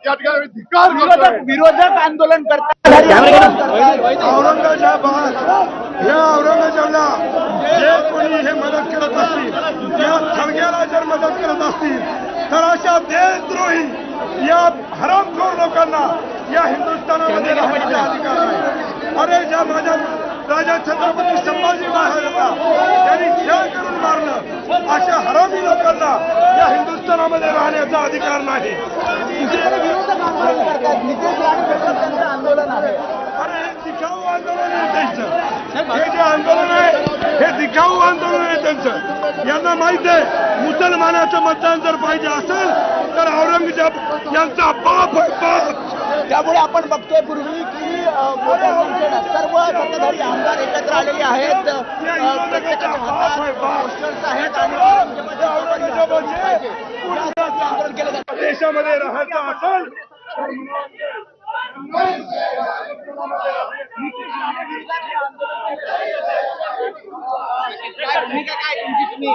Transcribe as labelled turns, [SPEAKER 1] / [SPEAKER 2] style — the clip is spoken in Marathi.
[SPEAKER 1] या ठिकाणी आम्ही धिक्कार करतोय।
[SPEAKER 2] विरोधक आंदोलन करतात।
[SPEAKER 3] औरंगाबाद या औरंगाबादला जे कोणी हे मदत करत असतील, या थडग्याला जर मदत करत असतील तर अशा देशद्रोही या हरामखोर लोकांना या हिंदुस्थानामध्ये राहण्याचा अधिकार नाही। अरे ज्या माझ्या राजा छत्रपती संभाजी महाराजांना त्यांनी छळ करून मारलं, अशा हरामी लोकांना या हिंदुस्थानामध्ये राहण्याचा अधिकार नाही।
[SPEAKER 2] विरोधक आंदोलन करतात, नितेश राणे त्यांचं आंदोलन आहे।
[SPEAKER 3] अरे हे दिखाऊ आंदोलन आहे त्यांचं, हे जे आंदोलन आहे हे दिखाऊ आंदोलन आहे त्यांचं। यांना माहित आहे मुसलमानाचं मतदान जर पाहिजे असेल तर औरंगजेब यांचा बाप आहे, बाप।
[SPEAKER 2] त्यामुळे आपण बघतोय पूर्वी की सर्व सत्ताधारी आमदार एकत्र आलेले आहेत, प्रत्येकाच्या हातात पोस्टर्स आहेत आणि आंदोलन केलं जातं।
[SPEAKER 3] देशामध्ये राहायचं असेल
[SPEAKER 2] भूमिका काय तुमची? तुम्ही